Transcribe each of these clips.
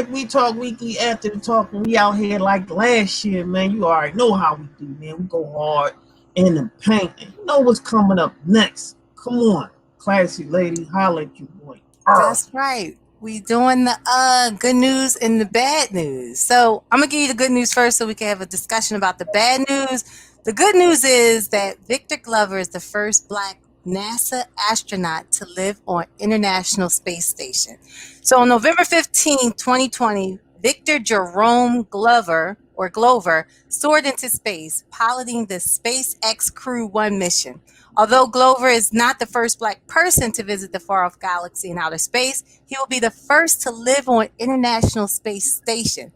We talk weekly after the talk, and we out here like last year, man. You already know how we do, man. We go hard in the paint, and you know what's coming up next. Come on, classy lady, holla at you, boy. That's right. We doing the good news and the bad news. So I'm gonna give you the good news first, so we can have a discussion about the bad news. The good news is that Victor Glover is the first Black NASA astronaut to live on International Space Station. So on November 15, 2020, Victor Jerome Glover or Glover soared into space, piloting the SpaceX Crew 1 mission. Although Glover is not the first Black person to visit the far-off galaxy in outer space, he will be the first to live on International Space Station.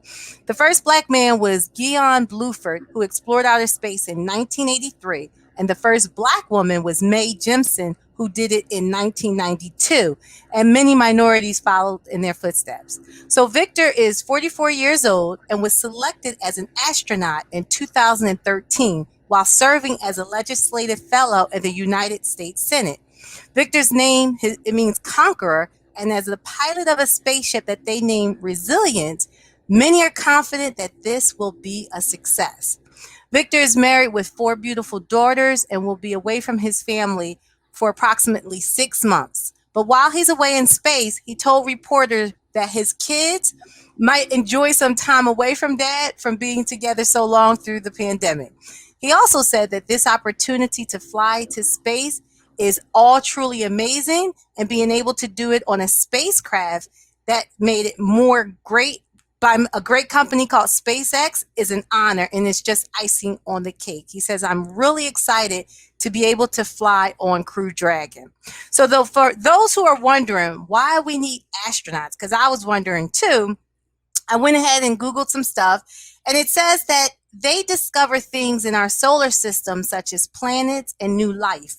The first Black man was Guion Bluford, who explored outer space in 1983, and the first Black woman was Mae Jemison, who did it in 1992, and many minorities followed in their footsteps. So Victor is 44 years old and was selected as an astronaut in 2013 while serving as a legislative fellow in the United States Senate. Victor's name, it means conqueror, and as the pilot of a spaceship that they named Resilient, many are confident that this will be a success. Victor is married with 4 beautiful daughters and will be away from his family for approximately 6 months. But while he's away in space, he told reporters that his kids might enjoy some time away from dad from being together so long through the pandemic. He also said that this opportunity to fly to space is all truly amazing, and being able to do it on a spacecraft that made it more great by a great company called SpaceX is an honor, and it's just icing on the cake. He says, I'm really excited to be able to fly on Crew Dragon. So though, for those who are wondering why we need astronauts, because I was wondering too, I went ahead and Googled some stuff, and it says that they discover things in our solar system, such as planets and new life.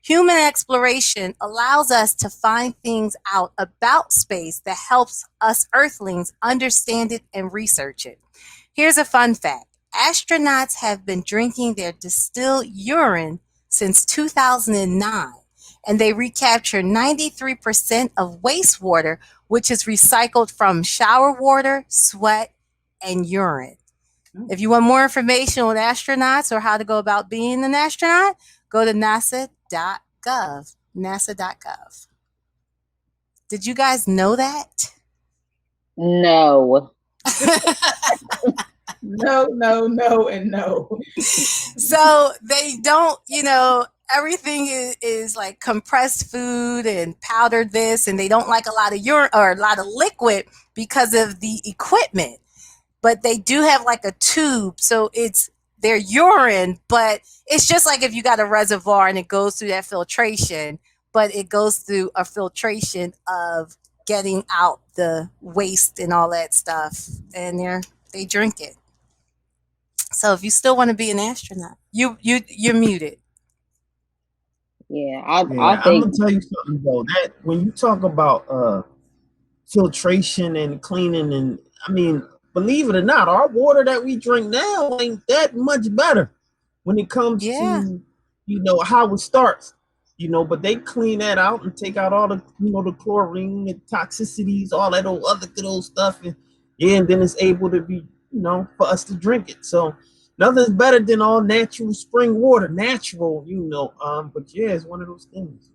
Human exploration allows us to find things out about space that helps us Earthlings understand it and research it. Here's a fun fact. Astronauts have been drinking their distilled urine since 2009, and they recapture 93% of wastewater, which is recycled from shower water, sweat, and urine. If you want more information on astronauts or how to go about being an astronaut, go to nasa.gov. nasa.gov. Did you guys know that? No. No, and no. So they don't, everything is like compressed food and powdered this, and they don't like a lot of urine or a lot of liquid because of the equipment. But they do have like a tube, so it's their urine, but it's just like if you got a reservoir and it goes through that filtration, but it goes through a filtration of getting out the waste and all that stuff, and they drink it. So if you still want to be an astronaut, you're muted. Yeah, I'm gonna tell you something though. That when you talk about filtration and cleaning, and I mean, believe it or not, our water that we drink now ain't that much better when it comes to how it starts. But they clean that out and take out all the the chlorine and toxicities, all that old other good old stuff, and then it's able to be for us to drink it. So nothing's better than all natural spring water, natural, but yeah, it's one of those things.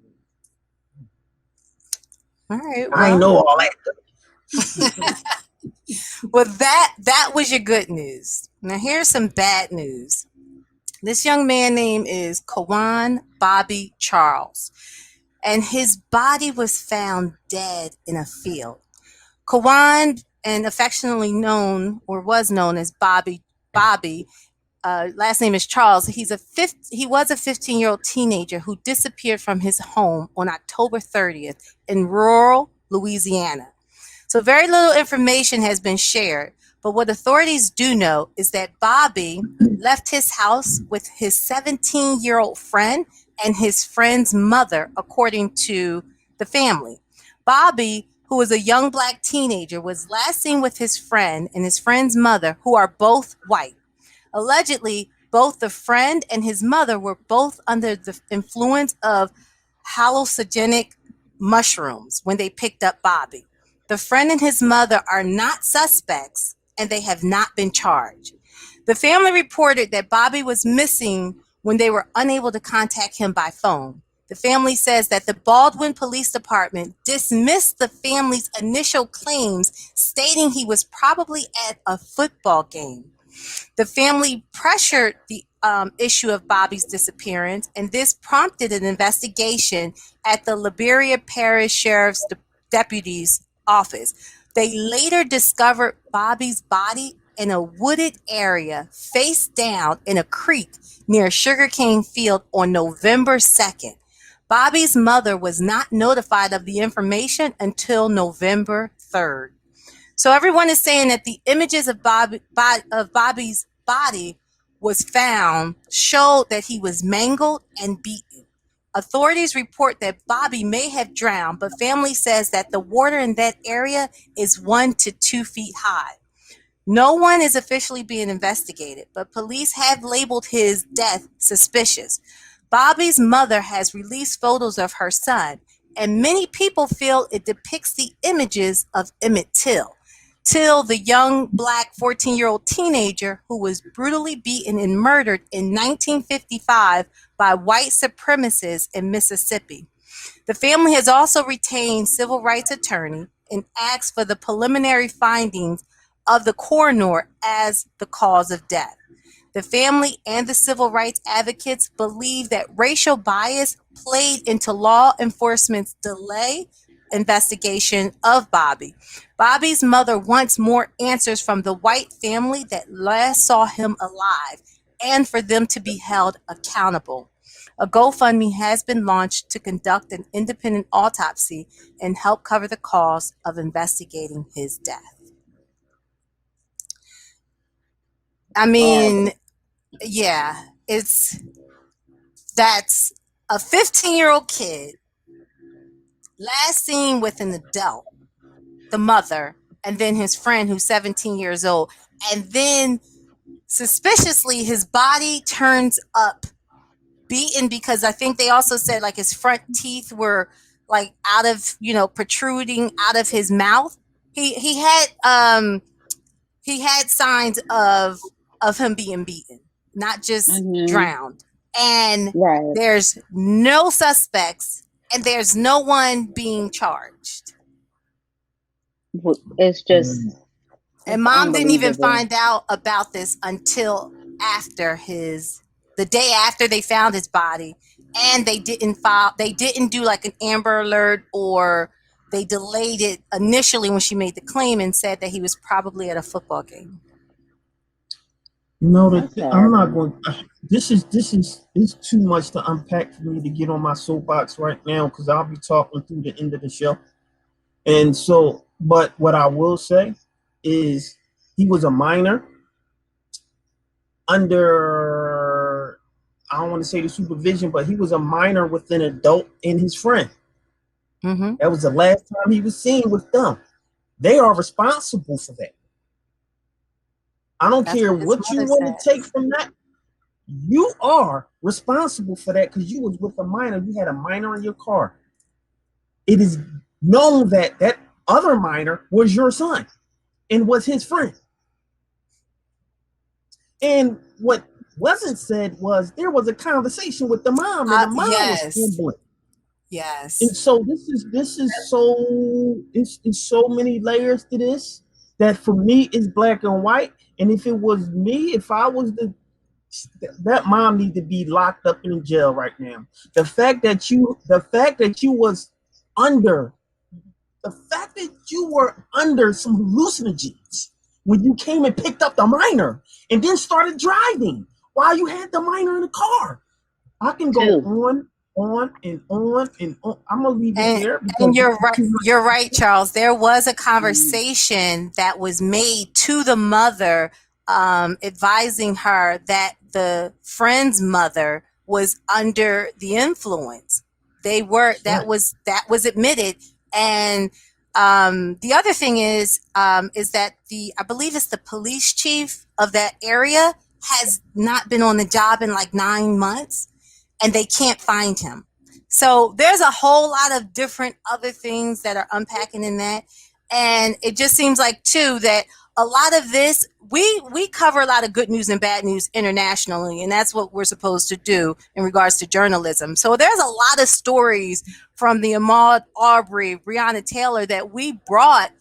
All right. Well, I know all that. Well, that was your good news. Now here's some bad news. This young man name is Quawan Bobby Charles, and his body was found dead in a field. Quawan, and affectionately known or was known as Bobby, last name is Charles. He was a 15-year-old teenager who disappeared from his home on October 30th in rural Louisiana. So very little information has been shared, but what authorities do know is that Bobby left his house with his 17-year-old friend and his friend's mother, according to the family. Bobby, who was a young Black teenager, was last seen with his friend and his friend's mother, who are both white. Allegedly, both the friend and his mother were both under the influence of hallucinogenic mushrooms when they picked up Bobby. The friend and his mother are not suspects, and they have not been charged. The family reported that Bobby was missing when they were unable to contact him by phone. The family says that the Baldwin Police Department dismissed the family's initial claims, stating he was probably at a football game. The family pressured the issue of Bobby's disappearance, and this prompted an investigation at the Liberia Parish Sheriff's Deputy's office. They later discovered Bobby's body in a wooded area, face down in a creek near a sugarcane field on November 2nd. Bobby's mother was not notified of the information until November 3rd. So everyone is saying that the images of Bobby's body was found showed that he was mangled and beaten. Authorities report that Bobby may have drowned, but family says that the water in that area is 1 to 2 feet high. No one is officially being investigated, but police have labeled his death suspicious. Bobby's mother has released photos of her son, and many people feel it depicts the images of Emmett Till. Till, the young black 14-year-old teenager who was brutally beaten and murdered in 1955 by white supremacists in Mississippi. The family has also retained civil rights attorney and asked for the preliminary findings of the coroner as the cause of death. The family and the civil rights advocates believe that racial bias played into law enforcement's delay investigation of Bobby. Bobby's mother wants more answers from the white family that last saw him alive and for them to be held accountable. A GoFundMe has been launched to conduct an independent autopsy and help cover the cost of investigating his death. I mean, yeah, that's a 15-year-old kid last seen with an adult, the mother, and then his friend who's 17 years old. And then suspiciously his body turns up beaten, because I think they also said like his front teeth were like out of, protruding out of his mouth. He had signs of him being beaten, not just drowned. And there's no suspects and there's no one being charged. It's just. And mom didn't even find out about this until after the day after they found his body, and they didn't do like an Amber Alert, or they delayed it initially when she made the claim and said that he was probably at a football game. I'm not going. This is too much to unpack for me to get on my soapbox right now, because I'll be talking through the end of the show. And so, but what I will say is he was a minor under, I don't want to say the supervision, but he was a minor with an adult and his friend. Mm-hmm. That was the last time he was seen with them. They are responsible for that. I don't care what you want to take from that. You are responsible for that, because you was with a minor. You had a minor in your car. It is known that that other minor was your son and was his friend. And what wasn't said was there was a conversation with the mom, and the mom was trembling. Yes. And so this is so it's so many layers to this that for me is black and white. And if it was me, if I was that mom need to be locked up in jail right now. The fact that you were under some hallucinogens when you came and picked up the minor and then started driving while you had the minor in the car. I can go on and on and on. I'm gonna leave it there. And you're right, Charles. There was a conversation that was made to the mother, advising her that the friend's mother was under the influence. That was admitted. And the other thing is that I believe it's the police chief of that area has not been on the job in like 9 months, and they can't find him. So there's a whole lot of different other things that are unpacking in that. And it just seems like too that a lot of this, we cover a lot of good news and bad news internationally, and that's what we're supposed to do in regards to journalism. So there's a lot of stories from the Ahmaud Arbery, Breonna Taylor that we brought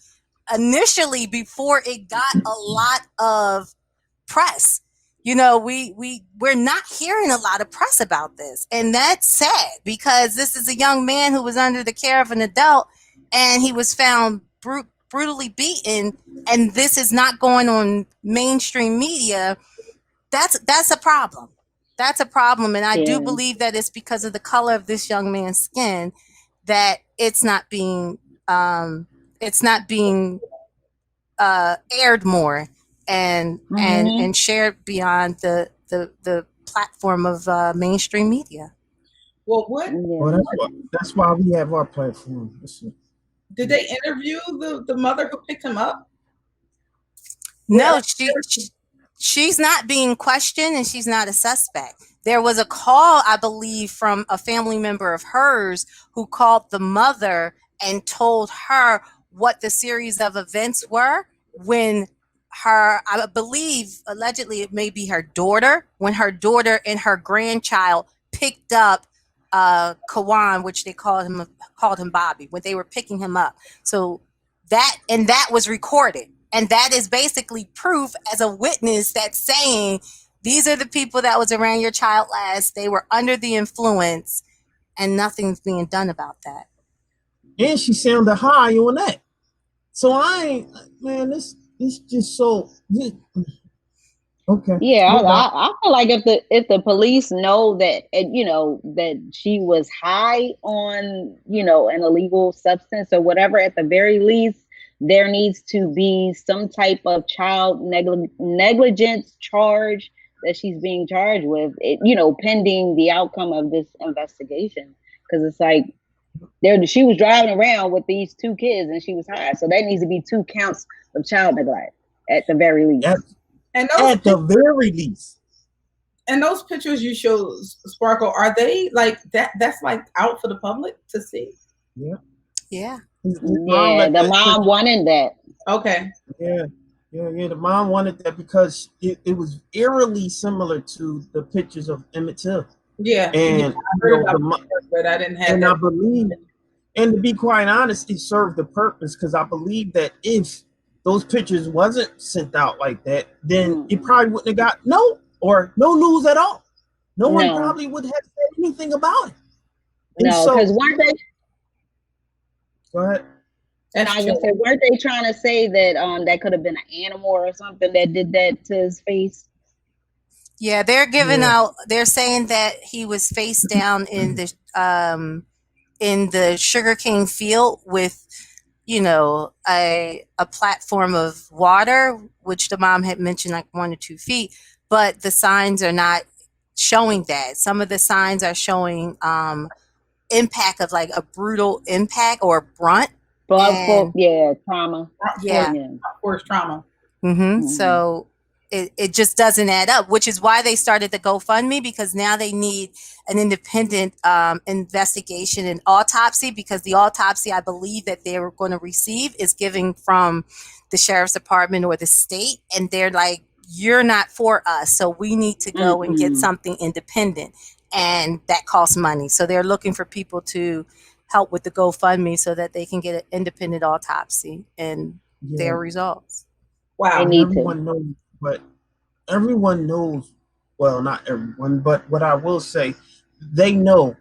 initially before it got a lot of press. You know, we're not hearing a lot of press about this, and that's sad because this is a young man who was under the care of an adult, and he was found brutally beaten, and this is not going on mainstream media. That's a problem. That's a problem, and I do believe that it's because of the color of this young man's skin that it's not being aired more and shared beyond the platform of mainstream media. Well, what? Well, that's why we have our platform. Listen. Did they interview the mother who picked him up? No, she's not being questioned, and she's not a suspect. There was a call, I believe, from a family member of hers who called the mother and told her what the series of events were when I believe, allegedly, it may be her daughter, when her daughter and her grandchild picked up Quawan, which they called him Bobby, when they were picking him up. So that was recorded. And that is basically proof as a witness that's saying these are the people that was around your child last. They were under the influence, and nothing's being done about that. And she sounded high on that. So this just so okay. Yeah, I feel like if the police know that that she was high on an illegal substance or whatever, at the very least there needs to be some type of child negligence charge that she's being charged with, pending the outcome of this investigation. Because it's like she was driving around with these two kids and she was high, so that needs to be 2 counts of child neglect at the very least. And at the very least. And those pictures you show, Sparkle, are they like that? That's like out for the public to see. Yeah. Yeah. Yeah, the mom wanted that. Okay. Yeah. The mom wanted that because it was eerily similar to the pictures of Emmett Till. Yeah. And I heard about it, but I didn't have. And that. I believe, and to be quite honest, it served the purpose, because I believe that if those pictures wasn't sent out like that, then it probably wouldn't have got no news at all. No one probably would have said anything about it. And no, because weren't they? Go ahead. And I was gonna say, weren't they trying to say that that could have been an animal or something that did that to his face? Yeah, they're giving out. They're saying that he was face down in the sugarcane field with, a platform of water, which the mom had mentioned like 1 or 2 feet, but the signs are not showing that. Some of the signs are showing impact of like a brutal impact or brunt. Trauma. Yeah. Force trauma. So it just doesn't add up, which is why they started the GoFundMe, because now they need an independent investigation and autopsy, because the autopsy I believe that they were going to receive is given from the sheriff's department or the state, and they're like, you're not for us, so we need to go and get something independent, and that costs money. So they're looking for people to help with the GoFundMe so that they can get an independent autopsy and their results. Wow. Everyone knows, well, not everyone, but what I will say, they know,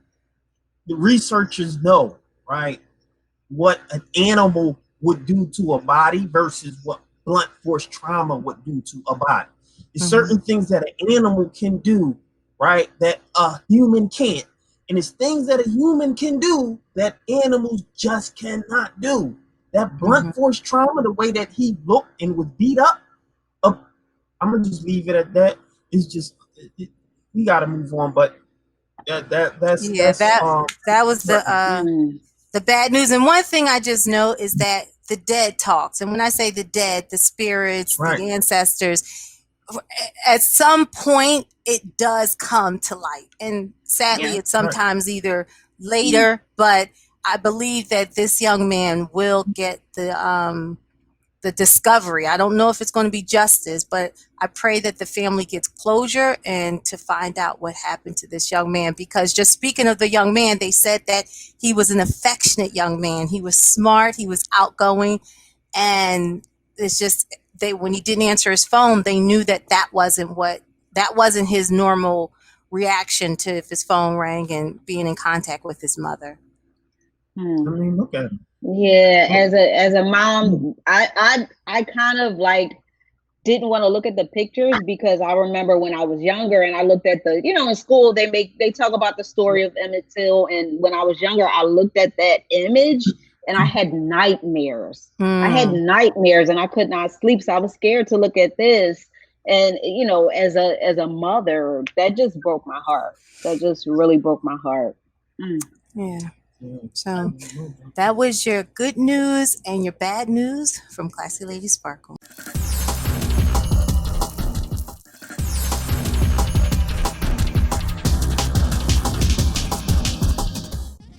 the researchers know, right, what an animal would do to a body versus what blunt force trauma would do to a body. There's certain things that an animal can do, right, that a human can't. And it's things that a human can do that animals just cannot do. That blunt force trauma, the way that he looked and was beat up, I'm gonna just leave it at that. It's just we gotta move on. But that was the bad news. And one thing I just know is that the dead talks. And when I say the dead, the spirits, the ancestors, at some point it does come to light. And sadly, it's sometimes either later, but I believe that this young man will get the discovery. I don't know if it's going to be justice, but I pray that the family gets closure and to find out what happened to this young man. Because just speaking of the young man, they said that he was an affectionate young man. He was smart. He was outgoing. And it's just, when he didn't answer his phone, they knew that wasn't his normal reaction to if his phone rang and being in contact with his mother. I mean, look at him. Yeah, as a mom, I kind of like didn't want to look at the pictures because I remember when I was younger and I looked at the, in school they talk about the story of Emmett Till, and when I was younger I looked at that image and I had nightmares. I had nightmares and I could not sleep, so I was scared to look at this. And as a mother, that just broke my heart. That just really broke my heart. Yeah. So that was your good news and your bad news from Classy Lady Sparkle.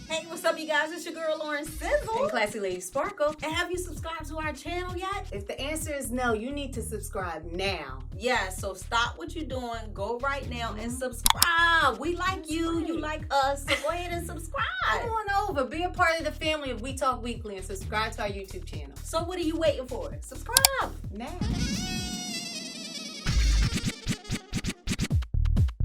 Hey, what's up, you guys? It's your girl Lauren Sizzle and Classy Lady Sparkle. And have you subscribed to our channel yet? If the answer is no, you need to subscribe now. Yeah, so stop what you're doing. Go right now and subscribe. We like you. You like us. So go ahead and subscribe. Come on over. Be a part of the family of We Talk Weekly and subscribe to our YouTube channel. So what are you waiting for? Subscribe now.